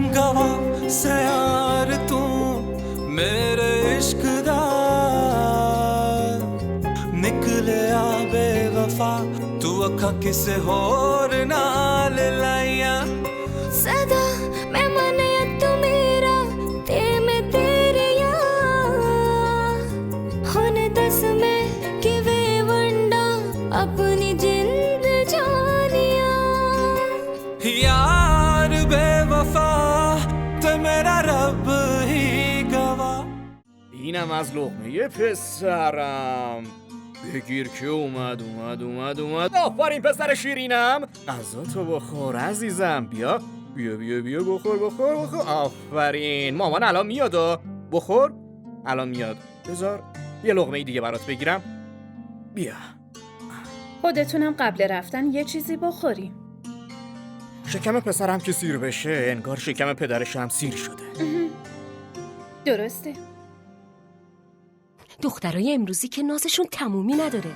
गवाह से यार तू मेरे इश्क दा निकलिया बेवफा तू अखा किसे होर नाल लाइया सदा मैं मन तू मेरा ते मैं तेरे हुन दस मैं किवे वंडा अपनी जिंद जानिया यार बेवफा तो मेरा रब ही गवा اینم از لقمه پسرم بگیر که اومد آفرین پسر شیرینم غذا تو بخور عزیزم بیا بخور آفرین مامان الان میاد بخور الان میاد بذار یه لقمه دیگه برات بگیرم بیا خودتونم قبل رفتن یه چیزی بخوریم. شکم پسرم که سیر بشه انگار شکم پدرش هم سیر شده. درسته. دخترای امروزی که نازشون تمومی نداره.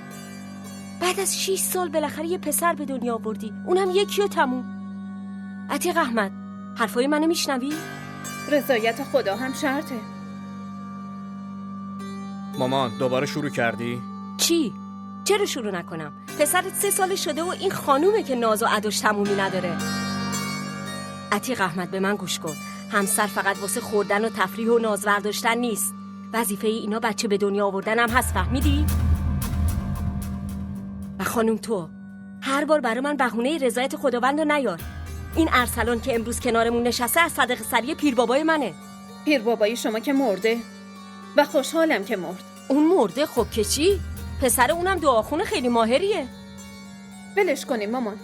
بعد از 6 سال بالاخره یه پسر به دنیا آوردی، اونم یکی و تموم. عتیق احمد، حرفای منو میشنوی؟ رضایت خدا هم شرطه. مامان دوباره شروع کردی؟ چی؟ چرا شروع نکنم؟ پسرت 3 سال شده و این خانومه که ناز و عداش تمومی نداره. عتیق احمد به من گوش کن. همسر فقط واسه خوردن و تفریح و ناز برداشتن نیست. وظیفه اینا بچه به دنیا آوردن هم هست، فهمیدی؟ و خانوم تو هر بار برای من بهونه رضایت خداوند رو نیار. این ارسلان که امروز کنارمون نشسته از صدقه سری پیر بابای منه. پیر بابای شما که مرده و خوشحالم که مرد. اون مرده خب که چی؟ پسر اونم دعاخون خیلی ماهریه. ولش کنیم مامان.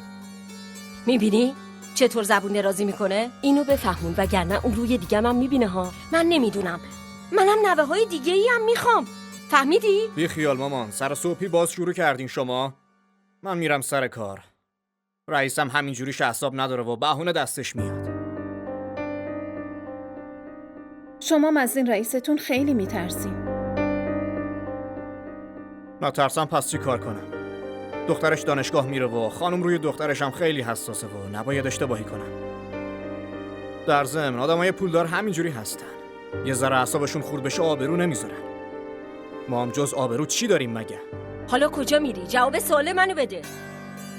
میبینی؟ چطور زبون درازی میکنه؟ اینو بفهمون وگرنه اون روی دیگه من میبینه ها. من نمیدونم. منم نوه های دیگه ای هم میخوام. فهمیدی؟ بی خیال مامان، سر صبحی باز شروع کردین شما. من میرم سر کار. رئیسم همینجوری اعصاب نداره و بهونه دستش میاد. شما از این رئیستون خیلی میترسین. نترسم پس چی کار کنم؟ دخترش دانشگاه میره و خانم روی دخترش هم خیلی حساسه و نباید اشتباهی کنم. در ضمن آدمای پولدار همینجوری هستن. یه ذره اعصابشون خورد بشه آبرو نمیذارن. ما هم جز آبرو چی داریم مگه؟ حالا کجا میری؟ جواب سوال منو بده.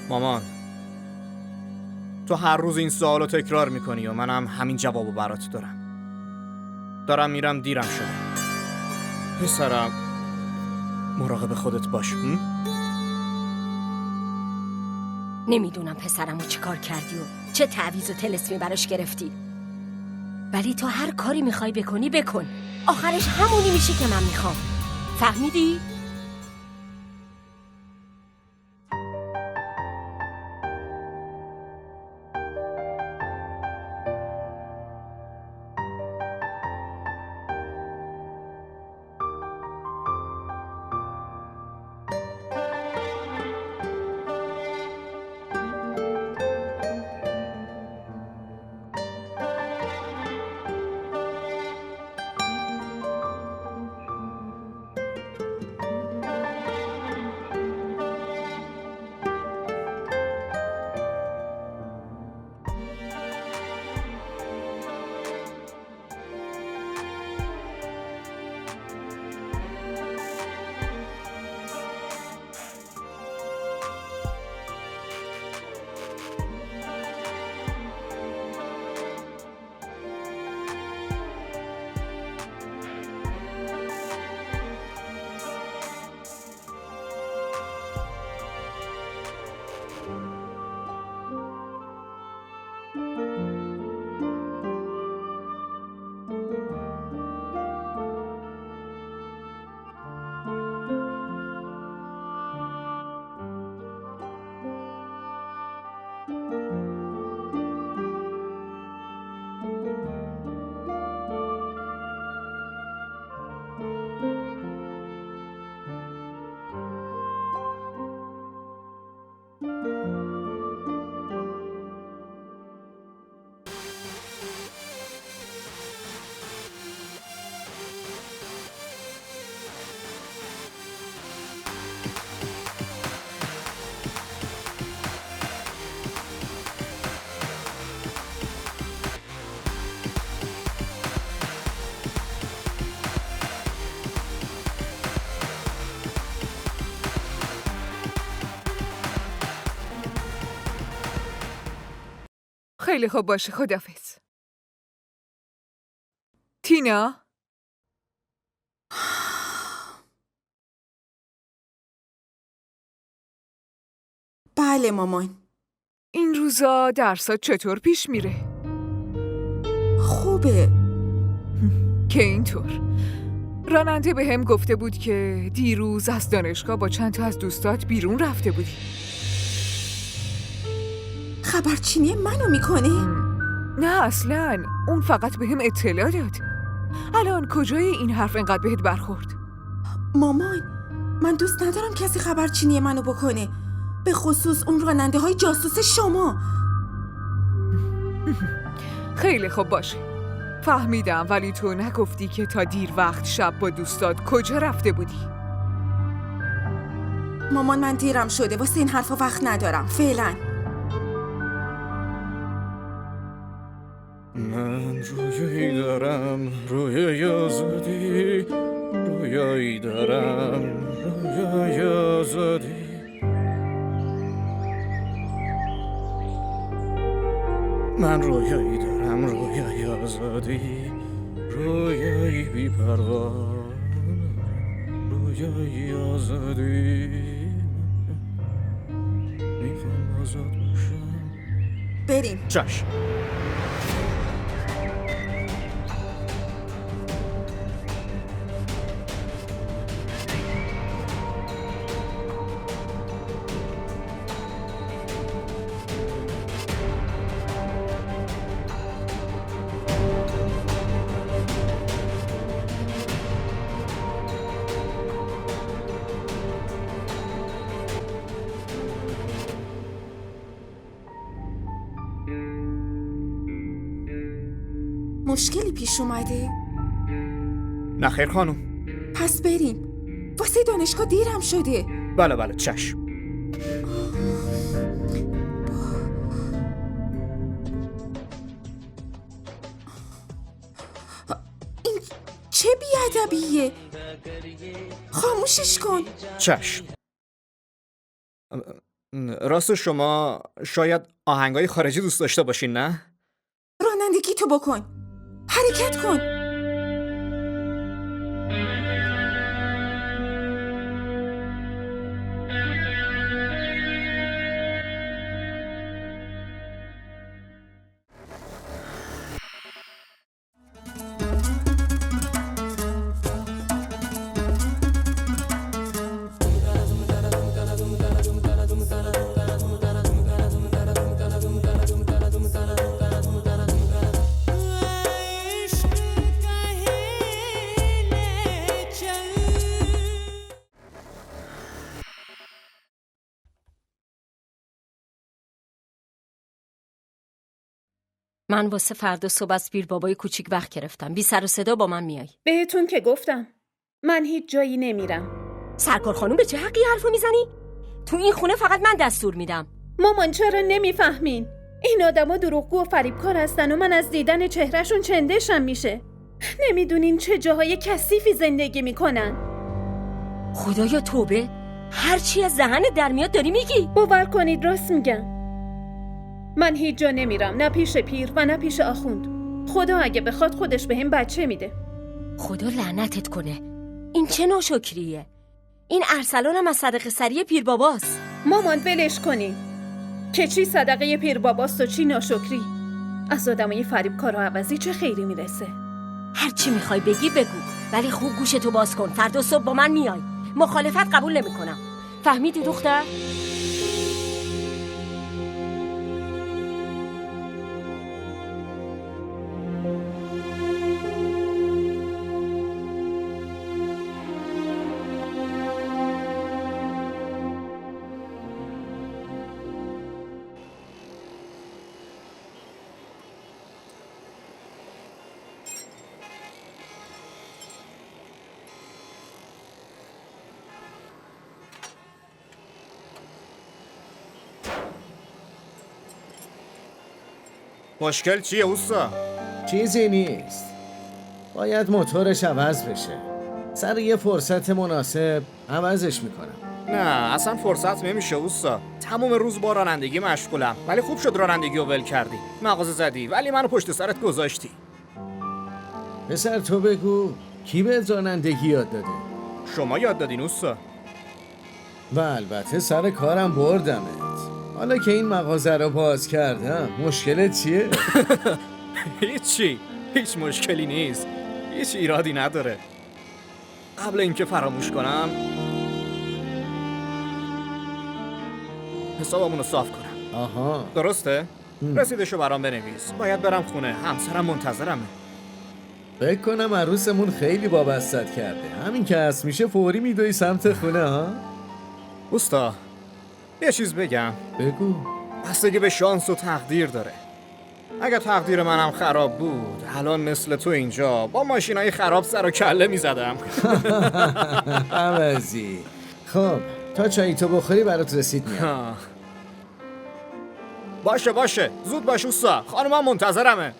مامان، تو هر روز این سوالو تکرار میکنی و منم همین جوابو برات دارم میرم دیرم شده. پسرم مراقب خودت باش. نمیدونم پسرمو چی کار کردی و چه تعویض و طلسمی براش گرفتی، ولی تو هر کاری میخوای بکنی بکن، آخرش همونی میشه که من میخوام. فهمیدی؟ خیلی خوب باشه، خداحافظ. تینا؟ بله مامان. این روزا درسات چطور پیش میره؟ خوبه. که اینطور. راننده به هم گفته بود که دیروز از دانشگاه با چند تا از دوستات بیرون رفته بودی. خبرچینی منو میکنه؟ نه اصلاً، اون فقط به هم اطلاع داد. الان کجای این حرف انقدر بهت برخورد؟ مامان، من دوست ندارم کسی خبرچینی منو بکنه، به خصوص اون راننده های جاسوس شما. خیلی خوب باشه، فهمیدم، ولی تو نگفتی که تا دیر وقت شب با دوستات کجا رفته بودی؟ مامان من دیرم شده، واسه این حرفا وقت ندارم فعلا. من رویایی دارم، رویای آزادی، رویایی دارم، رویای آزادی. من رویایی دارم، رویای آزادی، رویایی بی‌پروا، رویای آزادی. میخوام آزاد باشم. بریم. چشم. مشکلی پیش اومده؟ نه خیر خانم. پس بریم، واسه دانشگاه دیرم شده. بله بله چشم. این چه بیادبیه؟ خاموشش کن. چشم. راست شما شاید آهنگای خارجی دوست داشته باشین نه؟ رانندگی تو بکن، حرکت کن. من واسه فردا صبح از پیر بابای کوچیک وقت گرفتم. بی سر و صدا با من میای. بهتون که گفتم من هیچ جایی نمیرم. سرکار خانوم به چه حقی حرفو میزنی؟ تو این خونه فقط من دستور میدم. مامان چرا نمیفهمین؟ این آدما دروغگو و فریبکار هستن و من از دیدن چهرهشون چندشم میشه. نمیدونین چه جاهای کثیفی زندگی میکنن. خدایا توبه، هر چی از دهنت در میاد داری میگی. باور کنید راست میگم. من هیچ جا نمیرم، نه پیش پیر و نه پیش آخوند. خدا اگه بخواد خودش بهم بچه میده. خدا لعنتت کنه. این چه ناشکریه؟ این ارسلان هم از صدقه سری پیر باباست. مامان ولش کنین که چی صدقه پیر باباست و چی ناشکری. از آدمای فریبکار و عوضی چه خیری میرسه. هر چی میخوای بگی بگو، ولی خوب گوشتو باز کن. فردا صبح با من میای. مخالفت قبول نمیکنم. فهمیدی دختر؟ مشکل چیه اوستا؟ چیزی نیست. باید موتورش عوض بشه. سر یه فرصت مناسب عوضش میکنم. نه اصلا فرصت نمیشه اوستا. تمام روز با رانندگی مشغولم. ولی خوب شد رانندگی رو ول کردی. مغازه زدی ولی منو پشت سرت گذاشتی. پسر تو بگو کی به رانندگی یاد داده؟ شما یاد دادین اوستا. و البته سر کارم بردمت. حالا که این مغازه رو باز کردم مشکلت چیه؟ هیچی. هیچ مشکلی نیست. هیچ ایرادی نداره. قبل اینکه فراموش کنم حسابمون رو صاف کنم. آها. درسته؟ رسیدشو برام بنویس. باید برم خونه. همسرم منتظرمه. فکر کنم عروسمون خیلی وابستت کرده. همین که هست میشه فوری میدوی سمت خونه ها؟ اوستا یه چیز بگم. بگو. بستگی به شانس و تقدیر داره. اگه تقدیر منم خراب بود الان مثل تو اینجا با ماشینای خراب سر و کله میزدم. عوضی. خب تا چایی تو بخوری برات رسید میام. باشه زود باش اوستا. خانومم منتظرمه.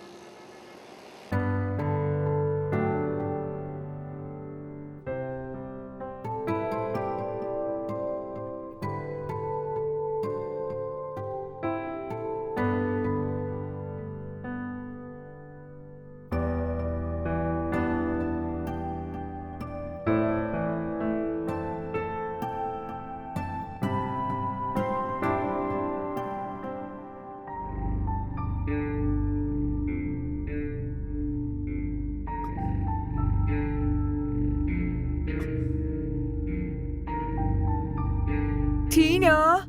تینا؟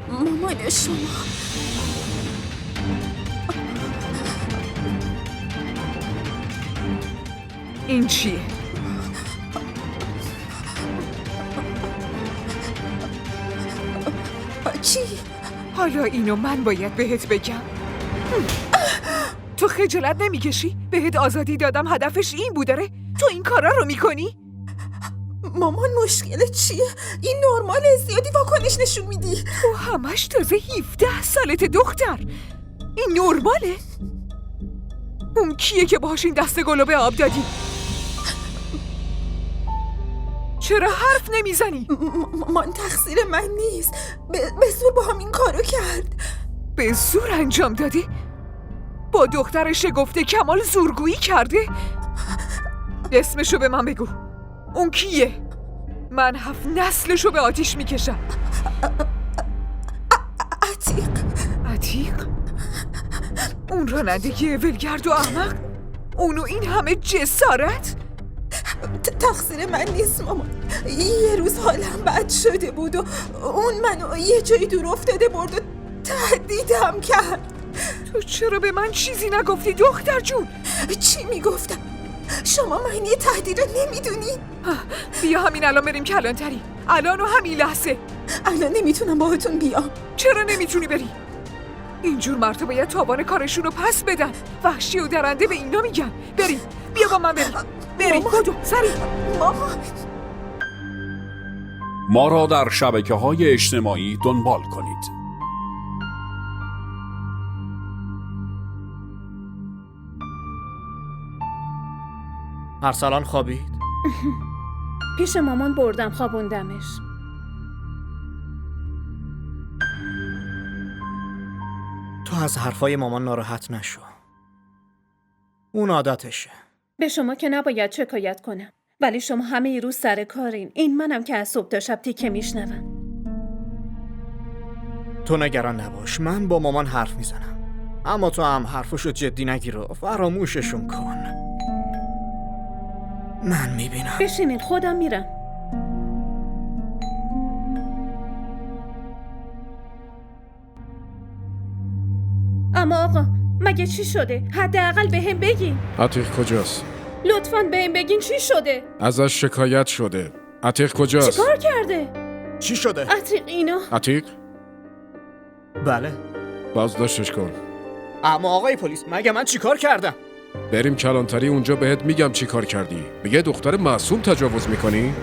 مامان شما این چیه؟ چی؟ حالا اینو من باید بهت بگم؟ تو خجالت نمیکشی؟ بهت آزادی دادم هدفش این بوداره؟ تو این کارا رو میکنی؟ مامان مشکل چیه؟ این نرماله، زیادی واکنش نشون میدی. تو همش تازه 17 سالت دختر. این نرماله؟ اون کیه که باهاش این دسته گلو به آب دادی؟ چرا حرف نمیزنی؟ مامان تقصیر من نیست. به زور با هم این کارو کرد. به زور انجام داده؟ با دختر شگفته کمال زورگویی کرده؟ اسمشو به من بگو. اون کیه؟ من 7 نسلشو به آتیش میکشم. عتیق؟ اون رانندگی ولگرد و احمق؟ اونو این همه جسارت؟ تقصیر من نیست مامان. یه روز حالم بد شده بود و اون منو یه جایی دور افتاده برد و تهدیدم کرد. تو چرا به من چیزی نگفتی دختر جون؟ چی میگفتم؟ شما من یه تهدید رو نمیدونی؟ بیا همین الان بریم کلانتری. الان و همین لحظه. الان نمیتونم باهاتون بیام. چرا نمیتونی بری؟ اینجور مردا باید تاوان کارشون رو پس بدن. وحشی و درنده به اینا میگن. بریم. بیا با من بریم. بدو سریع. مامان ما را در شبکه‌های اجتماعی دنبال کنید. ارسلان خوابید؟ پیش مامان بردم خوابوندمش. تو از حرفای مامان ناراحت نشو. اون عادتشه. به شما که نباید شکایت کنم، ولی شما همه روز سر کارین. این منم که از صبح تا شب تیکه میشنوم. تو نگران نباش، من با مامان حرف میزنم. اما تو هم حرفشو جدی نگیر و فراموششون کن. من میبینم. بشینید خودم میرم. اما آقا مگه چی شده؟ حداقل بهم بگین. عتیق کجاست؟ لطفاً بهم بگین چی شده؟ ازش شکایت شده. عتیق کجاست؟ چیکار کرده؟ چی شده؟ عتیق اینا عتیق؟ بله. بازداشتش کن. اما آقای پلیس مگه من چیکار کردم؟ بریم کلانتری، اونجا بهت میگم چی کار کردی. به یه دختر معصوم تجاوز میکنی؟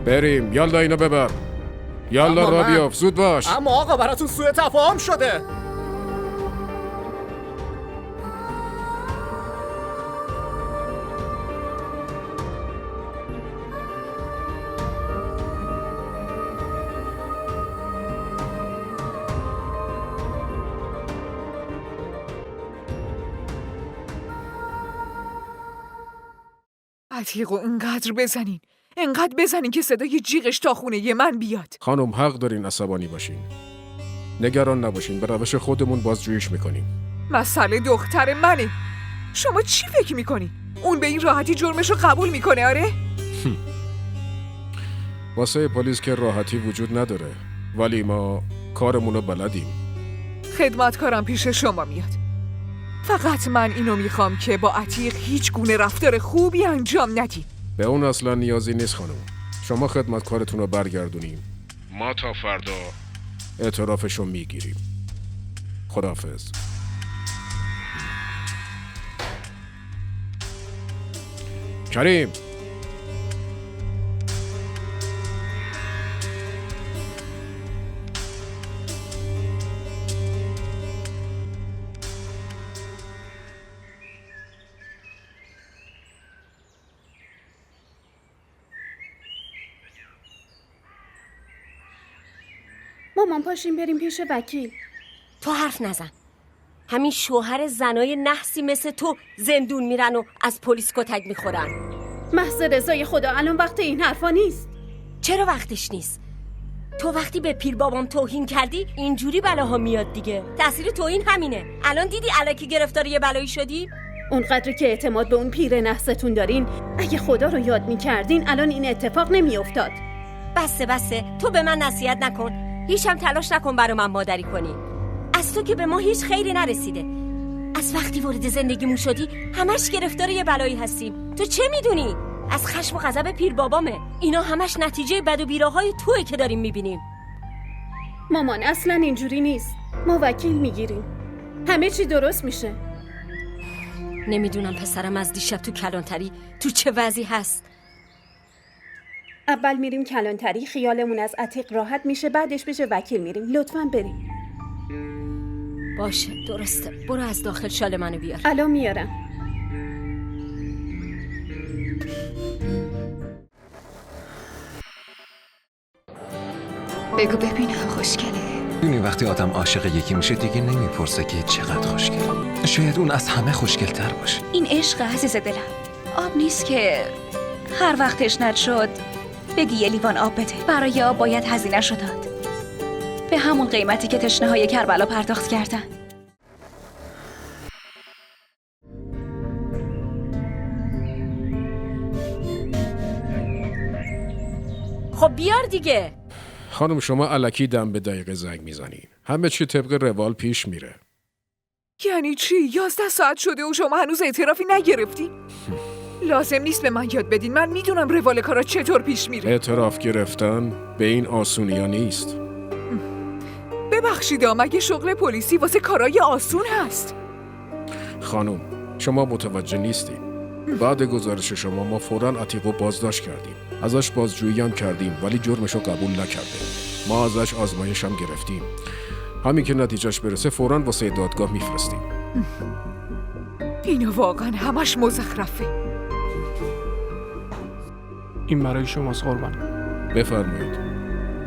بریم، یالا اینو ببر. یالا را بیاف، زود باش. اما آقا براتون سوء تفاهم شده. عتیقو انقدر بزنین که صدای جیغش تا خونه من بیاد. خانم حق دارین عصبانی باشین. نگران نباشین، به روش خودمون بازجوییش میکنیم. مسئله دختر منه. شما چی فکر میکنین؟ اون به این راحتی جرمشو قبول میکنه؟ آره؟ واسه پلیس که راحتی وجود نداره، ولی ما کارمونو بلدیم. خدمتکارم پیش شما میاد. فقط من اینو میخوام که با عتیق هیچ گونه رفتار خوبی انجام ندی. به اون اصلا نیازی نیست خانم. شما خدمتکارتون رو برگردونیم، ما تا فردا اعترافشو میگیریم. خداحافظ. کریم، مامان پاشیم بریم پیش وکیل. تو حرف نزن. همین شوهر زنای نحسی مثل تو زندون میرن و از پلیس کتک میخورن. محض رضای خدا الان وقت این حرفا نیست. چرا وقتش نیست؟ تو وقتی به پیر بابام توهین کردی اینجوری بلاها میاد دیگه. تأثیر توهین همینه. الان دیدی الکی گرفتار یه بلایی شدی؟ اونقدری که اعتماد به اون پیر نحستون دارین، اگه خدا رو یاد میکردین الان این اتفاق نمیافتاد. بسه تو به من نصیحت نکن. هیچ هم تلاش نکن برا من مادری کنی. از تو که به ما هیچ خیری نرسیده. از وقتی وارد زندگیمون شدی همش گرفتار یه بلایی هستیم. تو چه میدونی؟ از خشم و غضب پیر بابامه. اینا همش نتیجه بد و بیراهای توئه که داریم میبینیم. مامان اصلا اینجوری نیست. ما وکیل میگیریم، همه چی درست میشه. نمیدونم پسرم از دیشب تو کلانتری تو چه وضعی هست. اول میریم کلانتری، خیالمون از عتیق راحت میشه، بعدش بشه وکیل میریم. لطفاً بریم. باشه درسته. برو از داخل شال منو بیار. الان میارم. بگو ببینم خوشگله. دونی وقتی آدم عاشق یکی میشه دیگه نمیپرسه که چقدر خوشگله. شاید اون از همه خوشگل‌تر باشه. این عشق عزیز دلم آب نیست که هر وقت تشنت شد بگی یه لیوان آب بده. برای آب باید هزینه‌شو داد، به همون قیمتی که تشنه‌های کربلا پرداخت کردن. خب بیار دیگه. خانم شما الکی دم به دقیقه زنگ میزنین. همه چی طبق روال پیش میره. یعنی چی؟ 11 ساعت شده و شما هنوز اعترافی نگرفتی؟ لازم نیست به من یاد بدین. من میدونم روال کارا چطور پیش میره. اعتراف گرفتن به این آسونیا نیست. ببخشید مگه شغل پلیسی واسه کارای آسون هست؟ خانم شما متوجه نیستین. بعد گزارش شما ما فوراً عتیقو بازداشت کردیم. ازش بازجویی هم کردیم ولی جرمشو قبول نکرده. ما ازش آزمایش هم گرفتیم. همین که نتیجهش برسه فوراً واسه دادگاه میفرستیم. اینا واقعا همش مزخرفه. این برای شماست قربان. بفرمایید.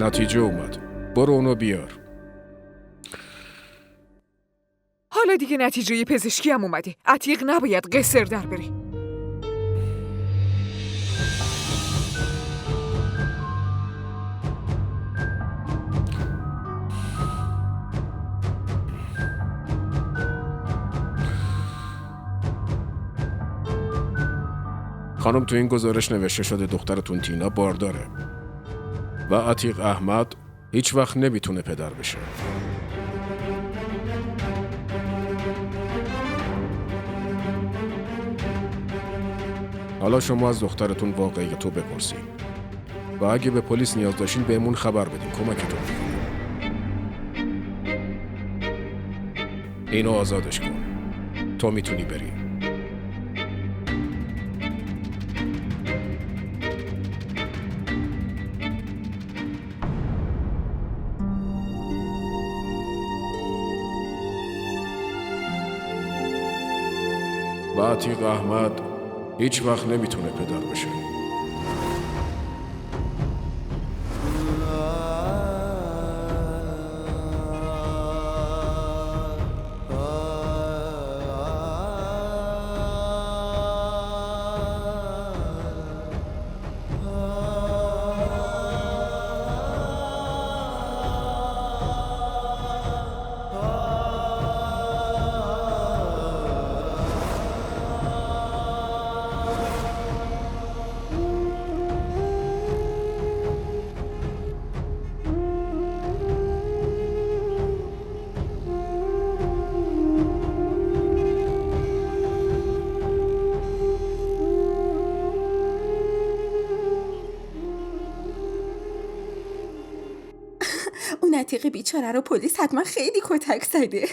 نتیجه اومد. برو اونو بیار. حالا دیگه نتیجه پزشکی هم اومده. عتیق نباید قصر در بره. خانم تو این گزارش نوشته شده دخترتون تینا بارداره و عتیق احمد هیچ وقت نمیتونه پدر بشه. حالا شما از دخترتون واقعیت رو بپرسین و اگه به پلیس نیاز داشتین بهمون خبر بدین، کمکتون میکنیم. اینو آزادش کن. تو میتونی بری. و عتیق احمد هیچ وقت نمیتونه پدر بشه. اون عتیق بیچاره رو پلیس حتما خیلی کتک زده.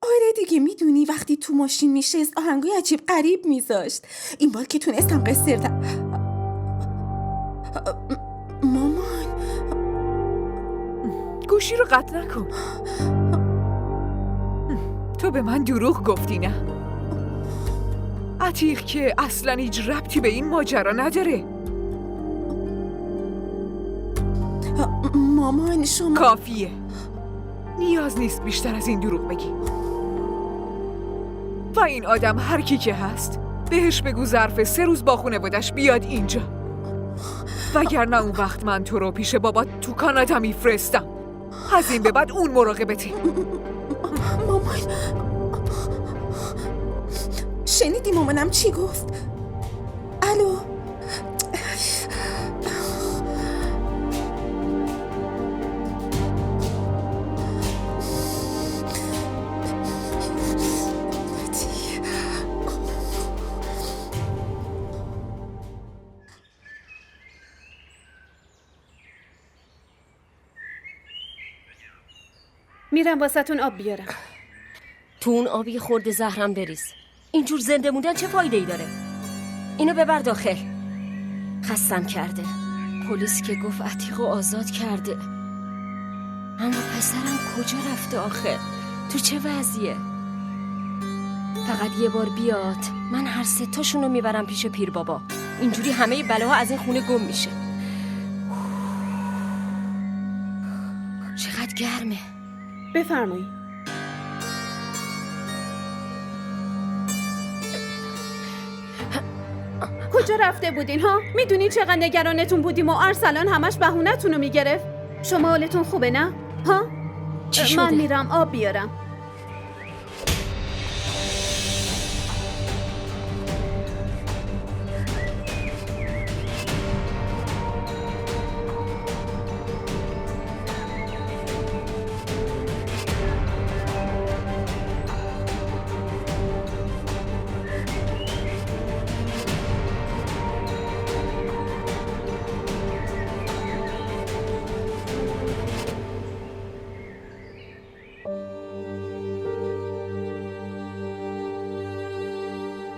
آره دیگه، میدونی وقتی تو ماشین میشست آهنگای عجیب غریب میذاشت. این بار که تونستم قصر مامان گوشی رو قطع نکن. تو به من دروغ گفتی نه؟ عتیق که اصلا هیچ ربطی به این ماجرا نداره. مامان شما کافیه. نیاز نیست بیشتر از این دروغ بگی. و این آدم هر کی که هست بهش بگو ظرف 3 روز با خانواده‌اش بیاد اینجا، وگرنه اون وقت من تو رو پیش بابا تو کانادا میفرستم. از این به بعد اون مراقبته. مامان شنیدی مامانم چی گفت؟ الو میرم واسه‌تون آب بیارم. تو اون آبی خورده زهرم بریز. اینجور زنده موندن چه فایده‌ای داره؟ اینو ببر داخل. خستم کرده. پلیس که گفت عتیقو آزاد کرده، اما پسرم کجا رفته آخه؟ تو چه وضعیه؟ فقط یه بار بیاد، من هر 3 تاشونو میبرم پیش پیر بابا. اینجوری همه بلاها از این خونه گم میشه. چقدر گرمه. بفرمایید. کجا رفته بودین ها؟ میدونی چقدر نگرانتون بودیم و ارسلان همش بهونه‌تون رو میگرفت. شما حالتون خوبه نه؟ ها؟ چی شده؟ من میرم آب بیارم.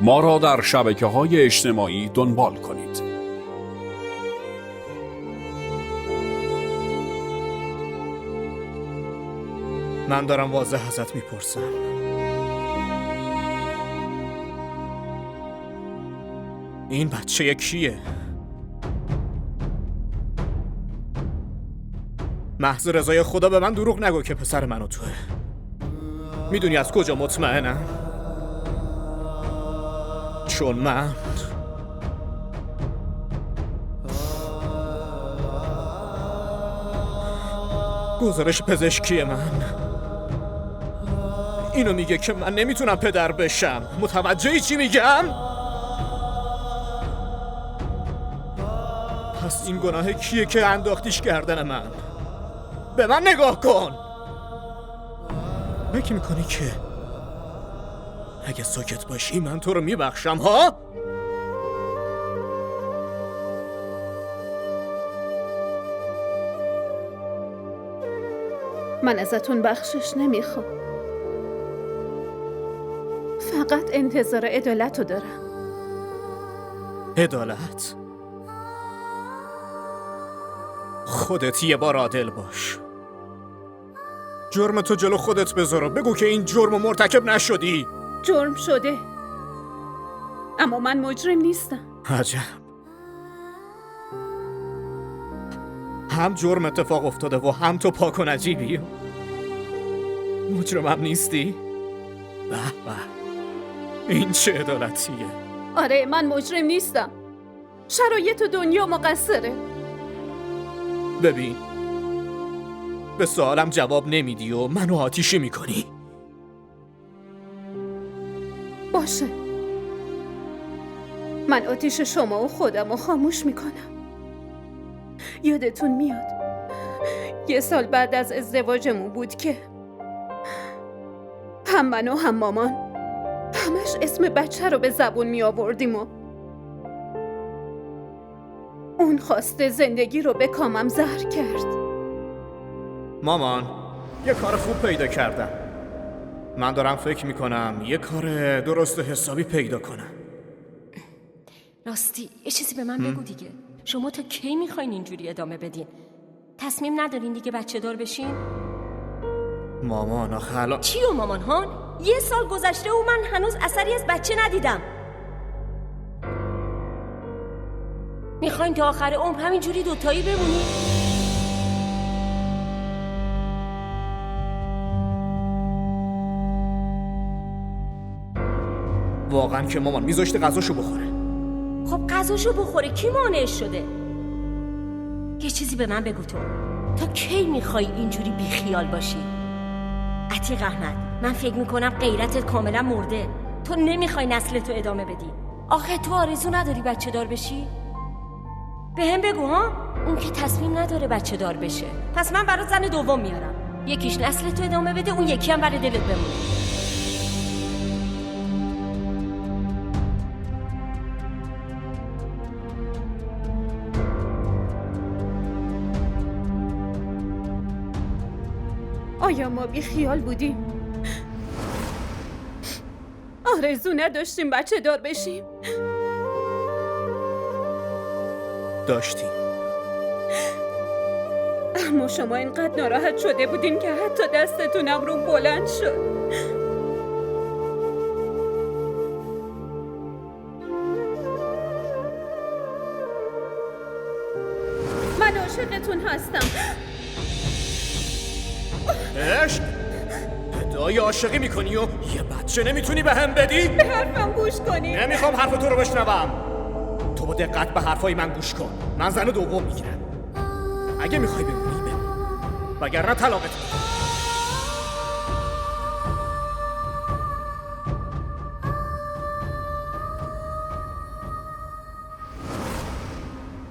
ما را در شبکه‌های اجتماعی دنبال کنید. من دارم واضح ازت میپرسم، این بچه کیه؟ محض رضای خدا به من دروغ نگو که پسر من و توه. میدونی از کجا مطمئنم؟ چون من گزارش پزشکی من اینو میگه که من نمیتونم پدر بشم. متوجهی چی میگم؟ پس این گناه کیه که انداختیش گردن من؟ به من نگاه کن. فکر میکنی که اگه ساکت باشی من تو رو میبخشم ها؟ من ازتون بخشش نمیخوام. فقط انتظار عدالت رو دارم. عدالت؟ خودت یه بار عادل باش. جرم تو جلو خودت بذار و بگو که این جرم مرتکب نشدی. جرم شده، اما من مجرم نیستم. عجب. هم جرم اتفاق افتاده و هم تو پاک و نجیبی. مجرمم نیستی؟ به به، این چه عدالتیه؟ آره، من مجرم نیستم. شرایط دنیا مقصره. ببین، به سوالم جواب نمیدی و منو آتیشی میکنی. باشه، من آتیش شما و خودم رو خاموش میکنم. یادتون میاد 1 سال بعد از ازدواجمون بود که هم من و هم مامان همش اسم بچه رو به زبون می آوردیم و اون خواسته زندگی رو به کامم زهر کرد. مامان، یه کار خوب پیدا کردم. من دارم فکر میکنم یه کار درست حسابی پیدا کنم. راستی یه چیزی به من بگو دیگه. شما تا کی میخواین اینجوری ادامه بدین؟ تصمیم ندارین دیگه بچه دار بشین؟ مامان آخه الان چی و مامان هان؟ 1 سال گذشته و من هنوز اثری از بچه ندیدم. میخواین تا آخر عمر همینجوری دوتایی بمونی؟ واقعا که مامان میذاشته غذاشو بخوره. خب غذاشو بخوره، کی مانعش شده؟ یه چیزی به من بگو تو، تا کی میخوای اینجوری بیخیال باشی؟ عتیق احمد، من فکر میکنم غیرتت کاملا مرده. تو نمیخوای نسلتو ادامه بدی. آخه تو آرزو نداری بچه دار بشی؟ به هم بگو ها؟ اون که تصمیم نداره بچه دار بشه. پس من برای زن دوم میارم. یکیش نسلتو ادامه بده، اون یکی هم برای دلت بمونه. آیا ما بی خیال بودیم؟ آرزو نداشتیم بچه دار بشیم؟ داشتیم. اما شما اینقدر ناراحت شده بودین که حتی دستتونم رو بلند شد. من عاشقتون هستم. عشق؟ ادعای عاشقی میکنی و یه بچه نمیتونی به هم بدی؟ به حرفم گوش کنی. نمیخوام حرف تو رو بشنوم. تو با دقت به حرفای من گوش کن. من زن دوم میگیرم. اگه میخوای بمونی بمون، وگرنه طلاقت میدم.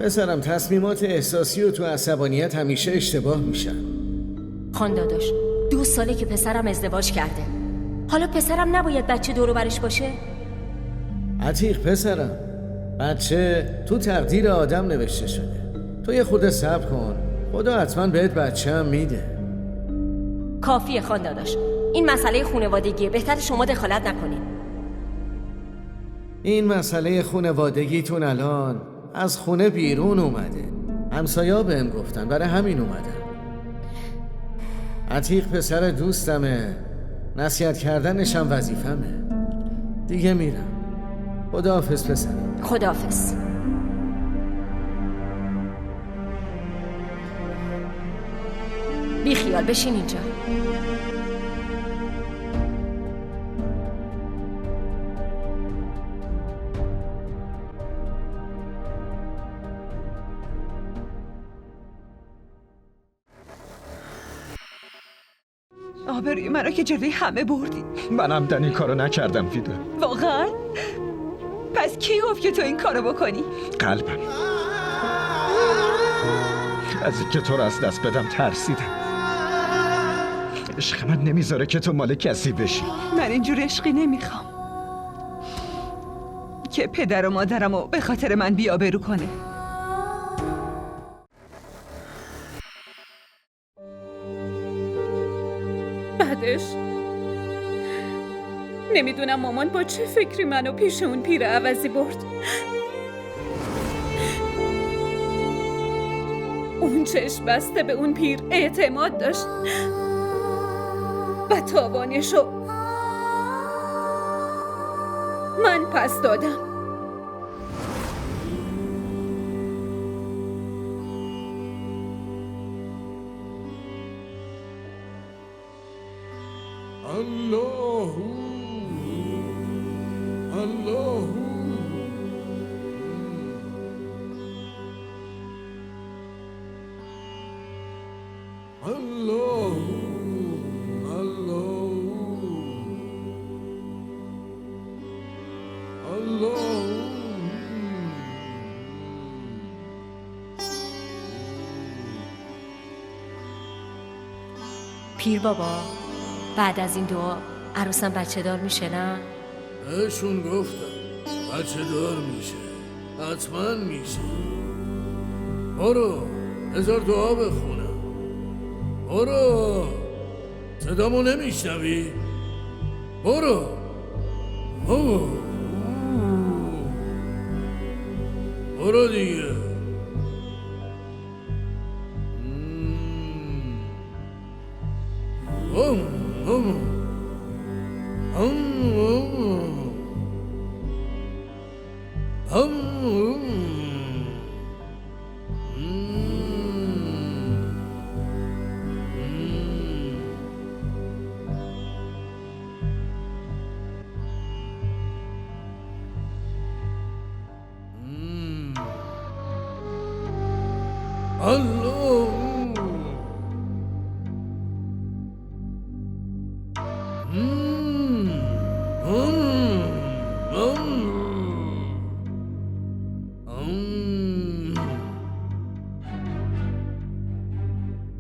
پسرم، تصمیمات احساسی و تو عصبانیت همیشه اشتباه میشن. خان داداش، 2 ساله که پسرم ازدواج کرده. حالا پسرم نباید بچه دور و برش باشه؟ عتیق پسرم، بچه تو تقدیر آدم نوشته شده. تو یه خورده صبر کن، خدا حتما بهت بچه هم میده. کافیه خان داداش، این مسئله خانوادگیه، بهتر شما دخالت نکنید. این مسئله خانوادگیتون الان از خونه بیرون اومده. همسایا بهم گفتن، برای همین اومدم. عتیق پسر دوستمه، نصیحت کردنش هم وظیفمه. دیگه میرم. خداحافظ پسرم. خداحافظ. بی خیال بشین اینجا. آبروی منو که جلوی همه بردی. منم دن این کارو نکردم فیده. واقعا؟ پس کی گفت که تو این کارو بکنی؟ قلبم از اینکه تو رو از دست بدم ترسیدم. عشق من نمیذاره که تو مال کسی بشی. من اینجور عشقی نمیخوام که پدر و مادرمو به خاطر من بی‌آبرو کنه. بعدش نمیدونم مامان با چه فکری منو پیش اون پیر عوضی برد. اون چشم بسته به اون پیر اعتماد داشت و تاوانشو من پس دادم. الله الله الله الله پیر بابا، بعد از این دعا عروسم بچه دار میشه نه؟ بهشون گفتم بچه دار میشه، حتما میشه. برو بذار دعا بخونم. برو، صدامو نمیشنوی؟ برو. برو دیگه.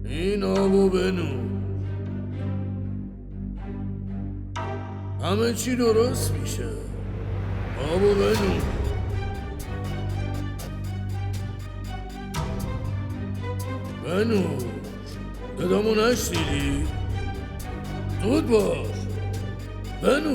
این آبو بنو، همه چی درست میشه. آبو بنو. بنو، صدامو نشنیدی؟ زود باش. بنو.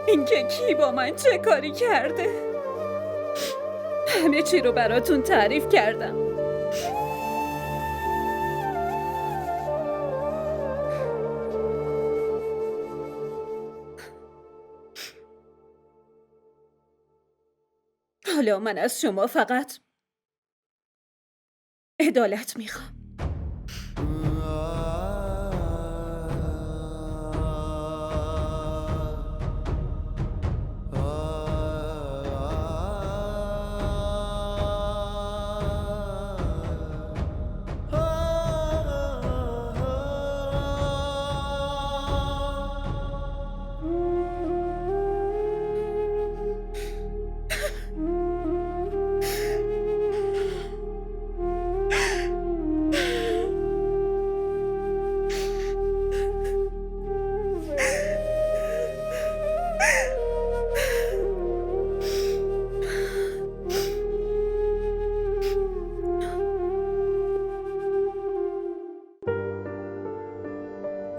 این که کی با من چه کاری کرده؟ همه چی رو براتون تعریف کردم. حالا من از شما فقط عدالت میخوام.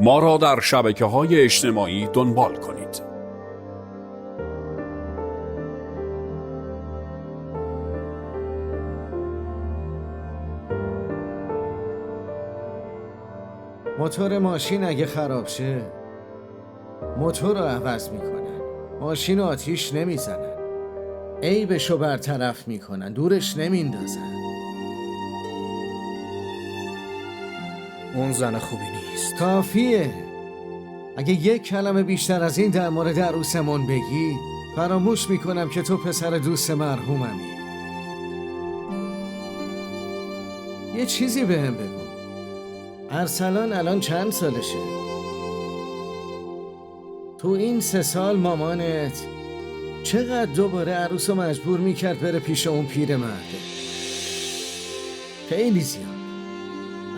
ما را در شبکه‌های اجتماعی دنبال کنید. موتور ماشین اگه خراب شه موتور رو عوض میکنن، ماشین رو آتیش نمیزنن، عیبشو برطرف میکنن، دورش نمیندازن. اون زن خوبی نیست. کافیه. اگه یک کلمه بیشتر از این در مورد عروسمون بگی فراموش میکنم که تو پسر دوست مرحوممی. یه چیزی بهم بگو. ارسلان الان چند سالشه؟ تو این 3 سال مامانت چقدر دوباره عروس رو مجبور میکرد بره پیش اون پیر مرده؟ خیلی زیاد.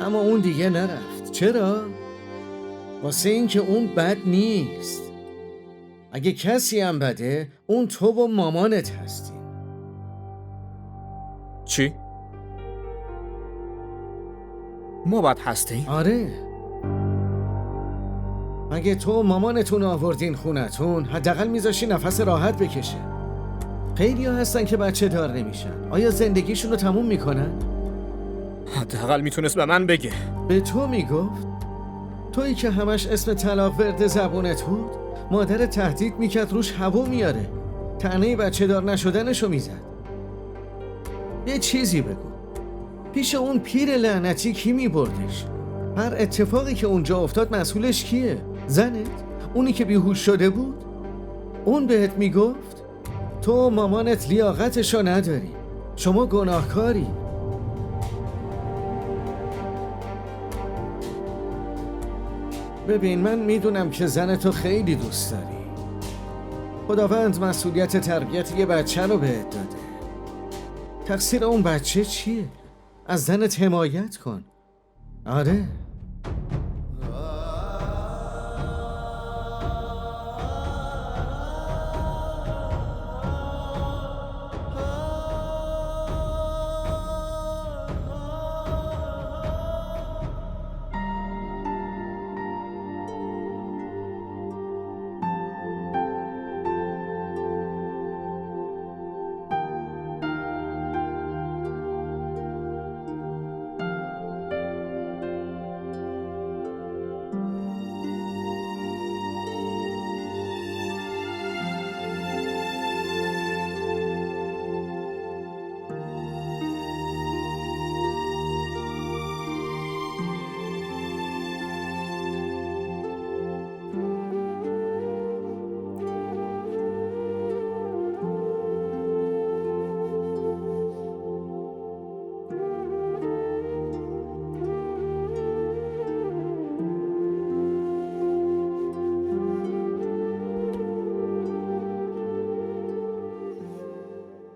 اما اون دیگه نرفت. چرا؟ واسه این که اون بد نیست. اگه کسی هم بده اون تو و مامانت هستی. چی؟ ما بد هستیم؟ آره. مگه تو و مامانتون آوردین خونتون حداقل میذاشی نفس راحت بکشه. خیلی ها هستن که بچه دار نمیشن. آیا زندگیشون رو تموم میکنن؟ حداقل میتونست به من بگه. به تو میگفت؟ تویی که همش اسم طلاق ورد زبونت بود؟ مادر تهدید میکرد روش هوا میاره، طعنه بچه دار نشدنشو میزد. یه چیزی بگو، پیش اون پیر لعنتی کی میبردش؟ هر اتفاقی که اونجا افتاد مسئولش کیه؟ زنت؟ اونی که بیهوش شده بود؟ اون بهت میگفت؟ تو مامانت لیاقتشو نداری، شما گناهکاری. ببین، من میدونم که زنتو خیلی دوست داری. خداوند مسئولیت تربیت یه بچه رو بهت داده. تقصیر اون بچه چیه؟ از زنت حمایت کن. آره.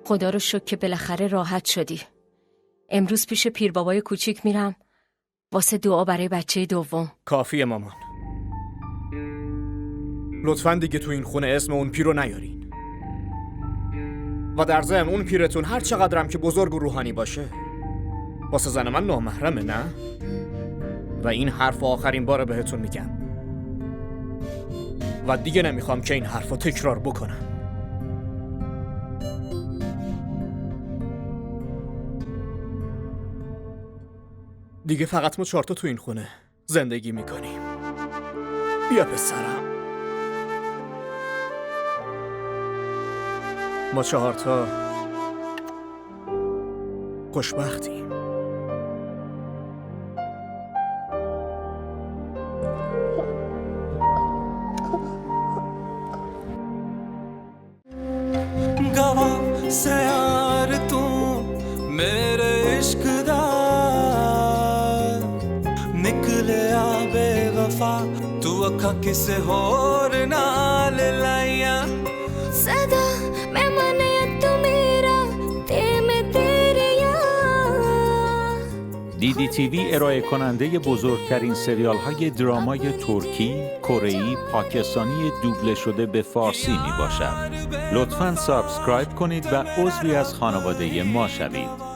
خدا رو شکر که بالاخره راحت شدی. امروز پیش پیر بابای کوچیک میرم واسه دعا برای بچه دوم. کافیه مامان. لطفاً دیگه تو این خونه اسم اون پیر رو نیارین. و در ضمن اون پیرتون هر چقدرم که بزرگ و روحانی باشه واسه زن من نامحرمه، نه؟ و این حرف آخرین بار بهتون میگم و دیگه نمیخوام که این حرف رو تکرار بکنم. دیگه فقط ما 4 تا تو این خونه زندگی میکنیم. بیا پسرم. ما 4 تا خوشبختیم. गवाह से यार तू मेरे इश्क दा निकले आ बेवफा तू अखा किसे होर नाल लाइया सदा मैं मने तू मेरा ते में तेरे यार. DDTV ارائه کننده بزرگترین سریال های درامای ترکی، کره‌ای، پاکستانی دوبله شده به فارسی می باشد. لطفاً سابسکرایب کنید و عضوی از خانواده ما شوید.